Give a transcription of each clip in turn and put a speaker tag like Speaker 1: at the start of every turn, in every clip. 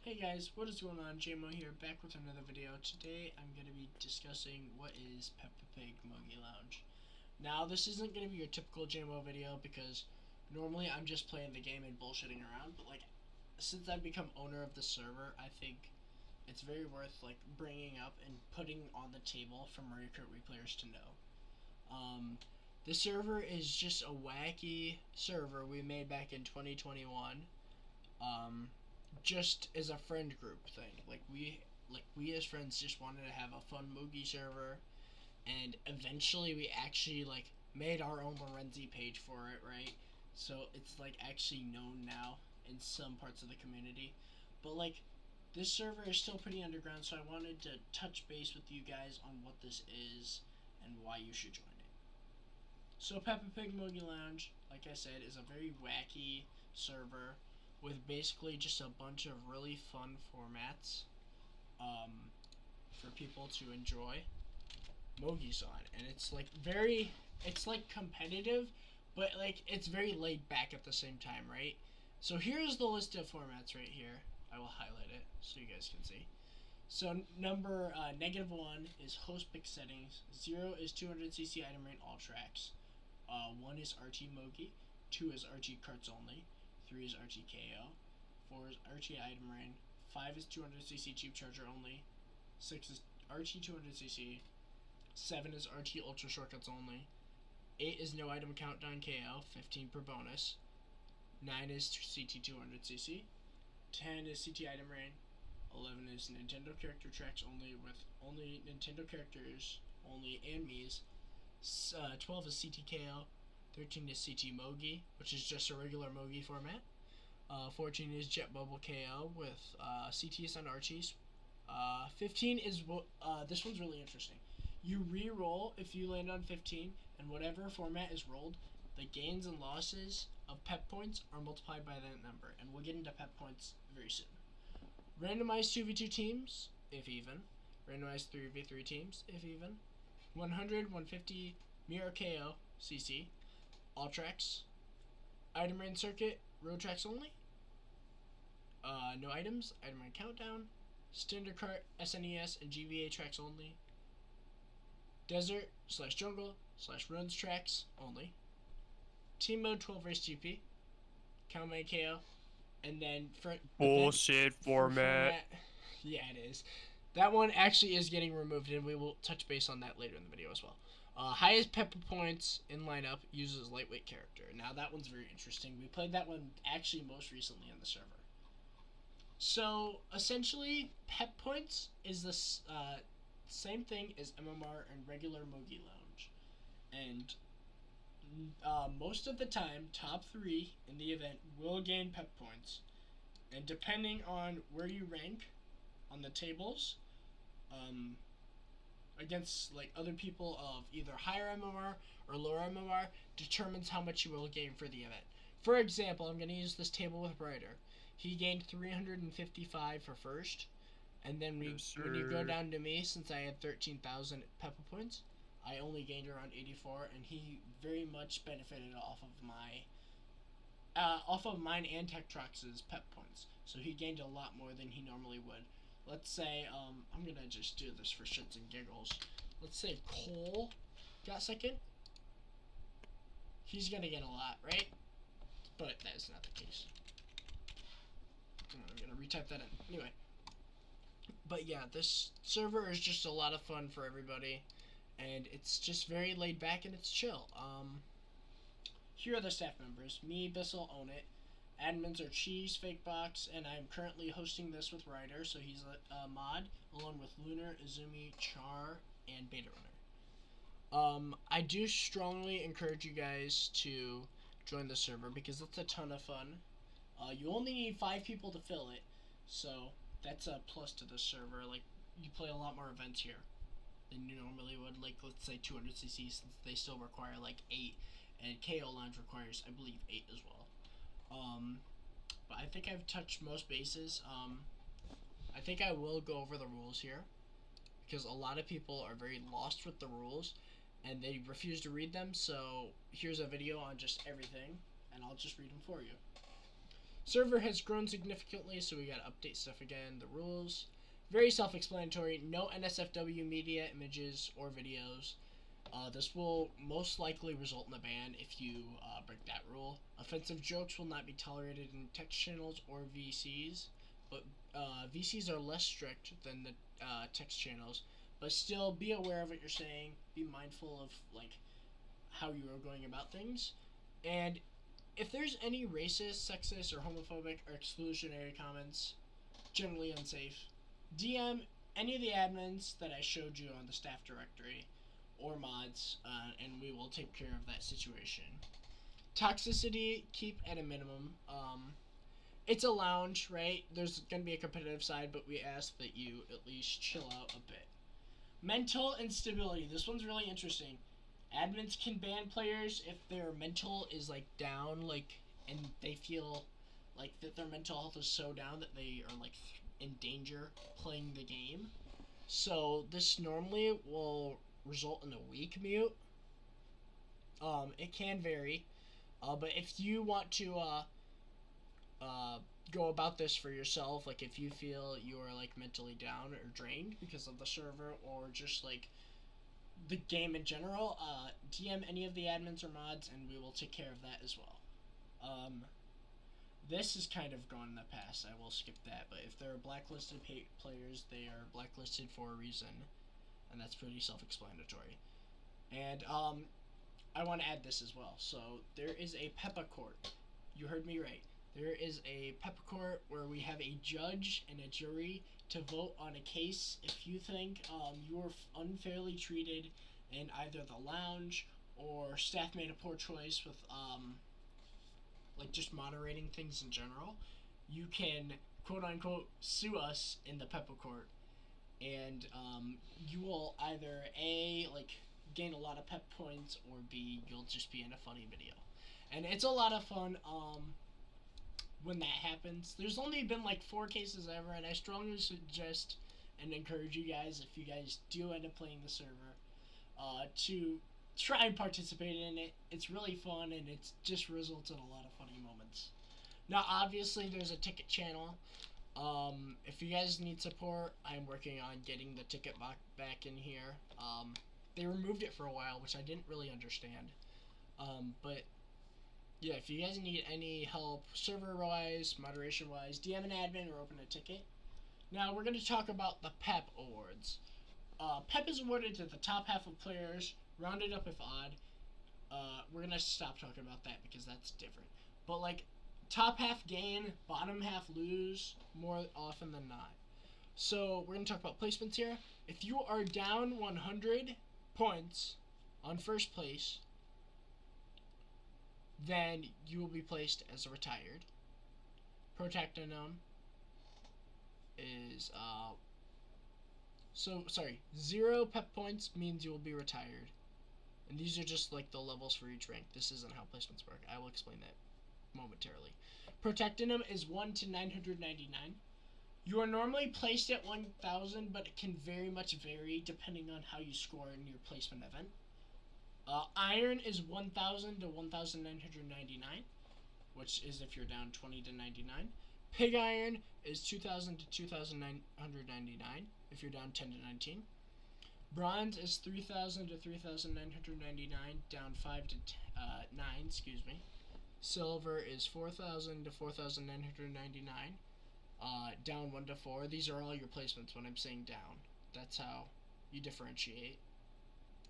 Speaker 1: Hey guys, what is going on? Jamo here, back with another video. Today I'm going to be discussing what is Peppa Pig Mogi Lounge. Now this isn't going to be your typical Jamo video because normally I'm just playing the game and bullshitting around, but since I've become owner of the server, I think it's very worth bringing up and putting on the table for MarioKartWii players to know. The server is just a wacky server we made back in 2021. Just as a friend group thing. We as friends just wanted to have a fun Mogi server, and eventually we actually made our own Lorenzi page for it, right? So it's actually known now in some parts of the community. But this server is still pretty underground, so I wanted to touch base with you guys on what this is and why you should join it. So Peppa Pig Mogi Lounge, like I said, is a very wacky server with basically just a bunch of really fun formats for people to enjoy Mogi's on. And it's competitive, but it's very laid back at the same time, right? So here's the list of formats right here. I will highlight it so you guys can see. So number -1 is host pick settings, 0 is 200cc item rate all tracks, 1 is RT Mogi, 2 is RT carts only, 3 is RT KO, 4 is RT item rain, 5 is 200cc cheap charger only, 6 is RT 200cc, 7 is RT ultra shortcuts only, 8 is no item countdown KO, 15 per bonus, 9 is CT 200cc, 10 is CT item rain, 11 is Nintendo character tracks only with only Nintendo characters only and Mii's, 12 is CT KO, 13 is CT Mogi, which is just a regular Mogi format. 14 is Jet Bubble KO with CTs and Archies. 15 is, this one's really interesting. You re-roll if you land on 15, and whatever format is rolled, the gains and losses of pep points are multiplied by that number, and we'll get into pep points very soon. Randomized 2v2 teams, if even. Randomized 3v3 teams, if even. 100, 150, Mirror KO, CC. All tracks. Item rain circuit, road tracks only. No items, item rain countdown. Standard cart, SNES, and GVA tracks only. Desert / jungle / runs tracks only. Team mode 12 race GP. Calmate KO. And then for
Speaker 2: bullshit format.
Speaker 1: Yeah, it is. That one actually is getting removed, and we will touch base on that later in the video as well. Highest Peppa points in lineup uses lightweight character. Now that one's very interesting. We played that one actually most recently in the server. So essentially, Pep points is the same thing as MMR and regular Mogi Lounge, and most of the time, top 3 in the event will gain Pep points, and depending on where you rank on the tables, against other people of either higher MMR or lower MMR, determines how much you will gain for the event. For example, I'm going to use this table with rhydr. He gained 355 for first, and then when you go down to me, since I had 13,000 Peppa points, I only gained around 84, and he very much benefited off of mine and TechTrax's Pep points. So he gained a lot more than he normally would. Let's say, I'm gonna just do this for shits and giggles. Let's say Cole got second. He's gonna get a lot, right? But that is not the case. I'm gonna retype that in. Anyway. But yeah, this server is just a lot of fun for everybody, and it's just very laid back and it's chill. Here are the staff members. Me, Bissell, own it. Admins are Cheese, Fakebox, and I'm currently hosting this with rhydr, so he's a mod, along with Lunar, Izumi, Char, and Beta Runner. I do strongly encourage you guys to join the server because it's a ton of fun. You only need 5 people to fill it, so that's a plus to the server. You play a lot more events here than you normally would. Let's say 200cc, since they still require 8, and KO Lounge requires, I believe, 8 as well. But I think I've touched most bases. I think I will go over the rules here, because a lot of people are very lost with the rules, and they refuse to read them, so here's a video on just everything, and I'll just read them for you. Server has grown significantly, so we gotta update stuff again. The rules, very self-explanatory. No NSFW media, images, or videos. This will most likely result in a ban if you break that rule. Offensive jokes will not be tolerated in text channels or VCs, but VCs are less strict than the text channels. But still, be aware of what you're saying. Be mindful of like how you are going about things, and if there's any racist, sexist, or homophobic or exclusionary comments, generally unsafe, DM any of the admins that I showed you on the staff directory or mods, and we will take care of that situation. Toxicity, keep at a minimum. It's a lounge, right? There's going to be a competitive side, but we ask that you at least chill out a bit. Mental instability. This one's really interesting. Admins can ban players if their mental is like down, like, and they feel like that their mental health is so down that they are like in danger playing the game. So this normally will result in a weak mute. It can vary, but if you want to go about this for yourself, like if you feel you are like mentally down or drained because of the server or just like the game in general, DM any of the admins or mods and we will take care of that as well. This is kind of gone in the past, I will skip that, but if there are blacklisted players, they are blacklisted for a reason, and that's pretty self-explanatory. And I want to add this as well. So there is a Peppa court. You heard me right. There is a Peppa court where we have a judge and a jury to vote on a case if you think you were unfairly treated in either the lounge or staff made a poor choice with like just moderating things in general. You can quote unquote sue us in the Peppa court, and you will either A, like gain a lot of pep points, or B, you'll just be in a funny video. And it's a lot of fun when that happens. There's only been like 4 cases ever, and I strongly suggest and encourage you guys, if you guys do end up playing the server, to try and participate in it. It's really fun, and it just results in a lot of funny moments. Now obviously there's a ticket channel. If you guys need support, I'm working on getting the ticket box back in here. They removed it for a while, which I didn't really understand. But yeah, if you guys need any help, server-wise, moderation-wise, DM an admin or open a ticket. Now, we're going to talk about the PEP awards. PEP is awarded to the top half of players, rounded up if odd. We're going to stop talking about that because that's different. But, like, top half gain, bottom half lose, more often than not. So, we're going to talk about placements here. If you are down 100 points on first place, then you will be placed as a retired. Protactinum is, 0 pep points means you will be retired. And these are just like the levels for each rank. This isn't how placements work. I will explain that momentarily. Protactinum is 1 to 999. You are normally placed at 1000, but it can very much vary depending on how you score in your placement event. Iron is 1000 to 1999, which is if you're down 20 to 99. Pig iron is 2000 to 2999 if you're down 10 to 19. Bronze is 3000 to 3999, down 5 to 9, excuse me. Silver is 4000 to 4999, down 1 to 4. These are all your placements when I'm saying down. That's how you differentiate.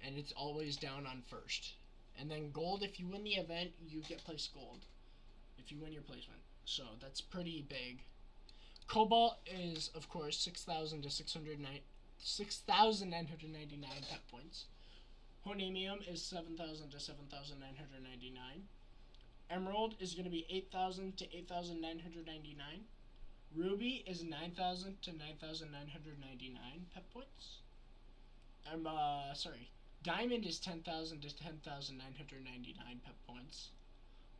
Speaker 1: And it's always down on first. And then gold, if you win the event, you get placed gold if you win your placement. So that's pretty big. Cobalt is, of course, 6,000 to 6,999 pep points. Honeymium is 7,000 to 7,999. Emerald is going to be 8,000 to 8,999. Ruby is 9,000 to 9,999 pep points. Diamond is 10,000 to 10,999 pep points.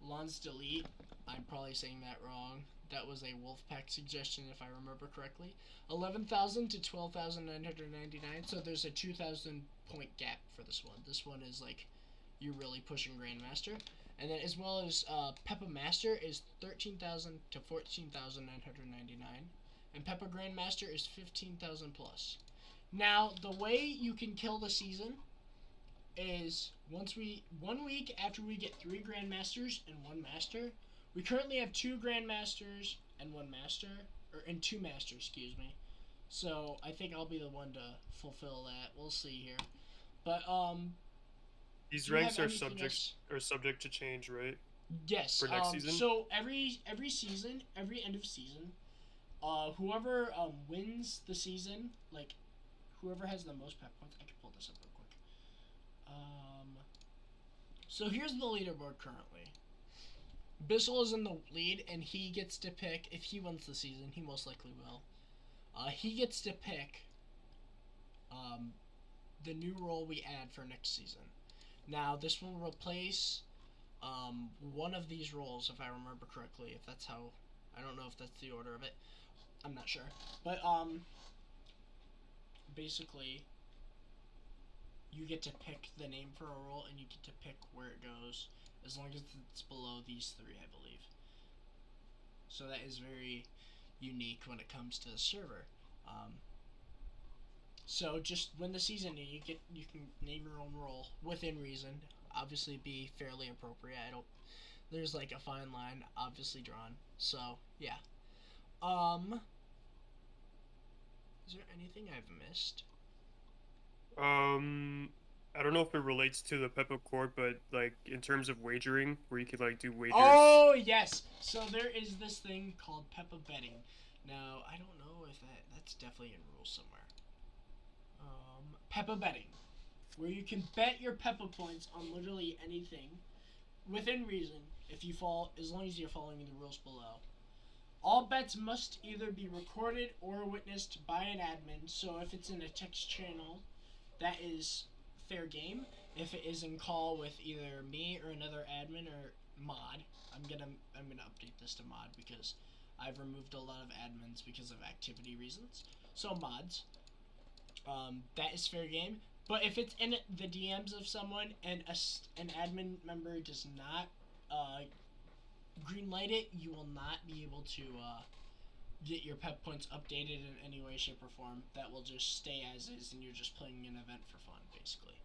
Speaker 1: Lance Delete, I'm probably saying that wrong. That was a Wolfpack suggestion if I remember correctly. 11,000 to 12,999, so there's a 2,000 point gap for this one. This one is like, you're really pushing Grandmaster. And then as well as Peppa Master is 13,000 to 14,999, and Peppa Grandmaster is 15,000 plus. Now the way you can kill the season is 1 week after we get 3 Grandmasters and 1 Master. We currently have 2 Grandmasters and 1 Master, and 2 Masters, excuse me. So I think I'll be the one to fulfill that. We'll see here. But
Speaker 2: these ranks are subject to change, right?
Speaker 1: Yes.
Speaker 2: For next season.
Speaker 1: So every season, every end of season, whoever wins the season, like whoever has the most pep points. I can pull this up real quick. So here's the leaderboard currently. Bissell is in the lead, and he gets to pick, if he wins the season, he most likely will. He gets to pick the new role we add for next season. Now, this will replace one of these roles, if I remember correctly, if that's how, I don't know if that's the order of it. I'm not sure. But, basically, you get to pick the name for a role, and you get to pick where it goes, as long as it's below these 3, I believe. So that is very unique when it comes to the server. So just win the season, and you can name your own role within reason. Obviously, be fairly appropriate. There's like a fine line, obviously drawn. So yeah. Is there anything I've missed?
Speaker 2: I don't know if it relates to the Peppa Court, but like in terms of wagering, where you could like do wagers.
Speaker 1: Oh yes. So there is this thing called Peppa betting. Now I don't know if that's definitely in rules somewhere. Peppa betting, where you can bet your Peppa points on literally anything, within reason. As long as you're following the rules below. All bets must either be recorded or witnessed by an admin. So if it's in a text channel, that is fair game. If it is in call with either me or another admin or mod, I'm gonna update this to mod because I've removed a lot of admins because of activity reasons. So mods, that is fair game. But if it's in the DMs of someone and an admin member does not greenlight it, you will not be able to get your pep points updated in any way, shape, or form. That will just stay as is, and you're just playing an event for fun, basically.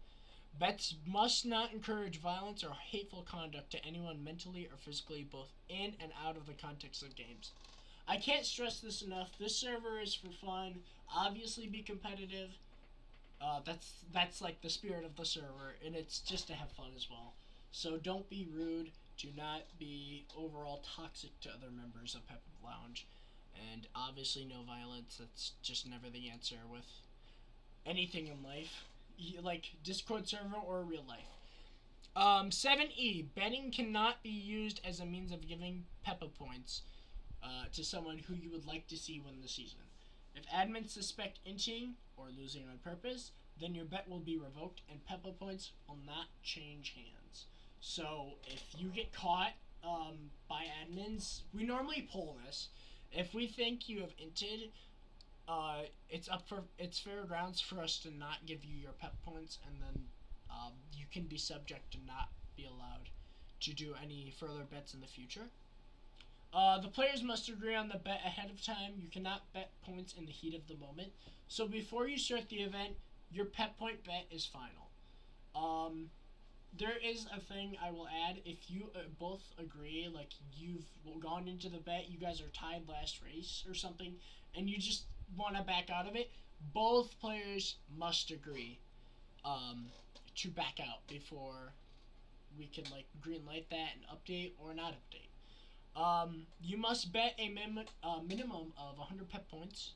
Speaker 1: Bets must not encourage violence or hateful conduct to anyone mentally or physically, both in and out of the context of games. I can't stress this enough. This server is for fun. Obviously, be competitive. That's like the spirit of the server, and it's just to have fun as well. So don't be rude. Do not be overall toxic to other members of Peppa Lounge. And obviously no violence. That's just never the answer with anything in life. Like Discord server or real life. 7E. Betting cannot be used as a means of giving Peppa points to someone who you would like to see win the season. If admins suspect inting or losing on purpose, then your bet will be revoked and Peppa points will not change hands. So if you get caught by admins, we normally poll this. If we think you have inted, it's fair grounds for us to not give you your pep points, and then you can be subject to not be allowed to do any further bets in the future. The players must agree on the bet ahead of time. You cannot bet points in the heat of the moment. So before you start the event, your pep point bet is final. There is a thing I will add. If you both agree, like you've gone into the bet, you guys are tied last race or something, and you just want to back out of it, both players must agree to back out before we can like green light that and update or not update. You must bet a minimum of 100 pep points.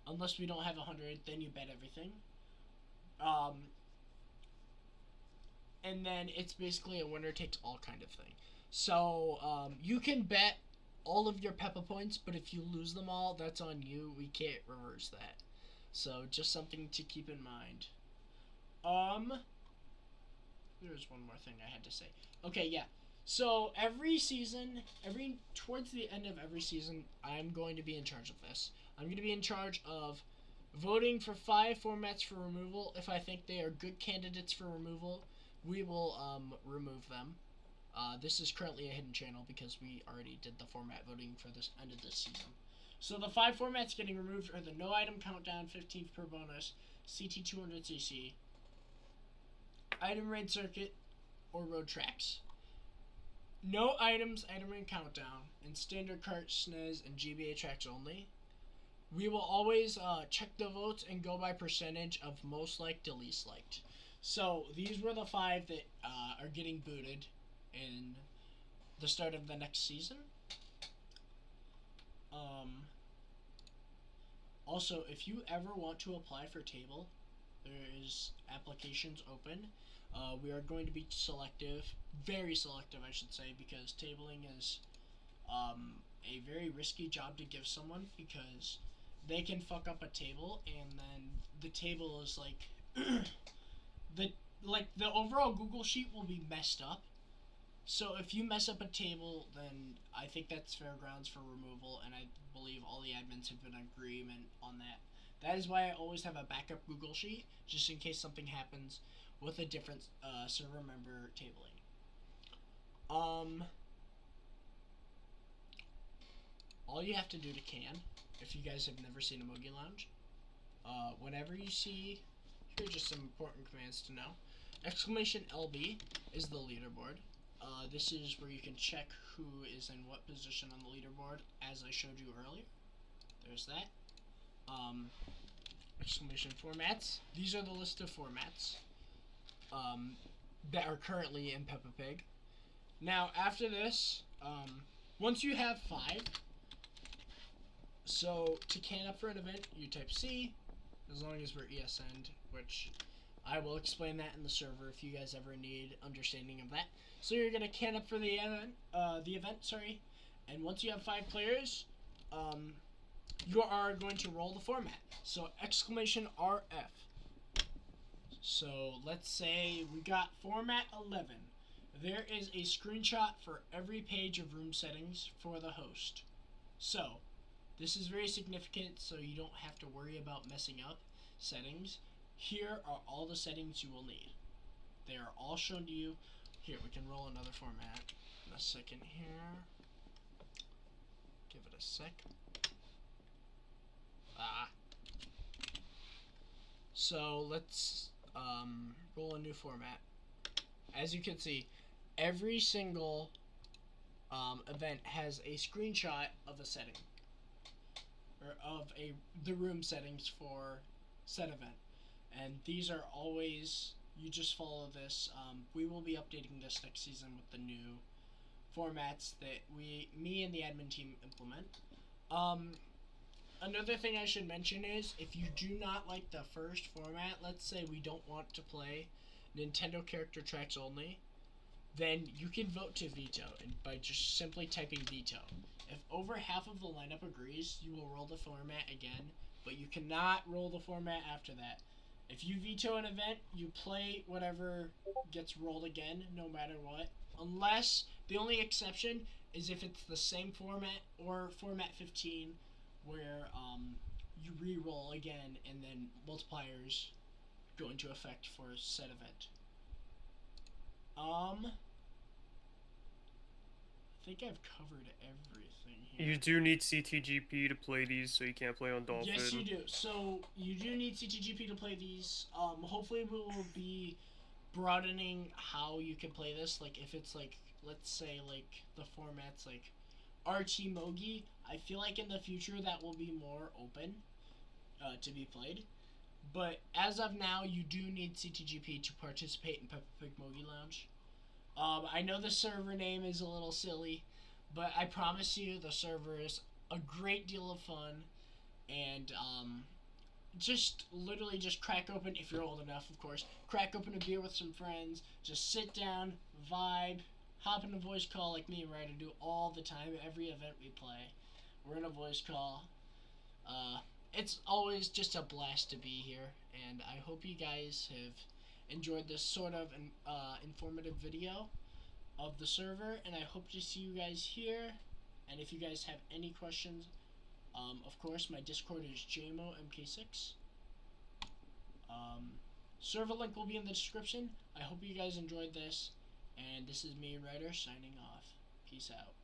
Speaker 1: Unless we don't have 100, then you bet everything. And then it's basically a winner takes all kind of thing. So you can bet all of your Peppa points, but if you lose them all, that's on you. We can't reverse that. So just something to keep in mind. There's one more thing I had to say. Okay, yeah. So every season, towards the end of every season, I'm going to be in charge of this. I'm going to be in charge of voting for 5 formats for removal. If I think they are good candidates for removal, we will remove them. This is currently a hidden channel because we already did the format voting for this end of this season. So the 5 formats getting removed are the no item countdown, 15th per bonus, CT200cc, item raid circuit, or road tracks. No items, item raid countdown, and standard kart, SNES, and GBA tracks only. We will always check the votes and go by percentage of most liked to least liked. So these were the 5 that are getting booted in the start of the next season. Also, if you ever want to apply for table, there is applications open. We are going to be selective, very selective I should say, because tabling is a very risky job to give someone, because they can fuck up a table and then the table is like the overall Google sheet will be messed up. So if you mess up a table, then I think that's fair grounds for removal, and I believe all the admins have been in agreement on that. That is why I always have a backup Google sheet, just in case something happens with a different server member tabling. All you have to do to can, if you guys have never seen a Mogi Lounge, whenever you see, here are just some important commands to know. Exclamation LB is the leaderboard. This is where you can check who is in what position on the leaderboard, as I showed you earlier. There's that. Exclamation formats. These are the list of formats that are currently in Peppa Pig. Now, after this, once you have 5, so to can up for an event, you type C, as long as we're ESN'd, which I will explain that in the server if you guys ever need understanding of that. So you're gonna can up for the event, and once you have 5 players, you are going to roll the format. So exclamation RF. So let's say we got format 11. There is a screenshot for every page of room settings for the host. So this is very significant, so you don't have to worry about messing up settings. Here are all the settings you will need. They are all shown to you. Here, we can roll another format in a second here. Give it a sec. So let's roll a new format. As you can see, every single event has a screenshot of a setting, or of the room settings for said event. And these are always, you just follow this. We will be updating this next season with the new formats that me and the admin team implement. Another thing I should mention is, if you do not like the first format, let's say we don't want to play Nintendo character tracks only, then you can vote to veto, and by just simply typing veto. If over half of the lineup agrees, you will roll the format again, but you cannot roll the format after that. If you veto an event, you play whatever gets rolled again, no matter what. Unless, the only exception is if it's the same format, or format 15, where you re-roll again, and then multipliers go into effect for said event. I think I've covered everything here.
Speaker 2: You do need CTGP to play these, so you can't play on Dolphin.
Speaker 1: Yes, you do. So you do need CTGP to play these. Hopefully we will be broadening how you can play this. Like, if it's like, let's say like the format's like RT Mogi, I feel like in the future that will be more open to be played. But as of now, you do need CTGP to participate in Peppa Pig Mogi Lounge. I know the server name is a little silly, but I promise you the server is a great deal of fun. And just literally just crack open, if you're old enough of course, crack open a beer with some friends, just sit down, vibe, hop in a voice call like me and Ryder do all the time. Every event we play, we're in a voice call. It's always just a blast to be here, and I hope you guys have enjoyed this sort of informative video of the server, and I hope to see you guys here. And if you guys have any questions, of course my Discord is Jamo MK6. Server link will be in the description. I hope you guys enjoyed this, And this is me, Ryder, signing off. Peace out.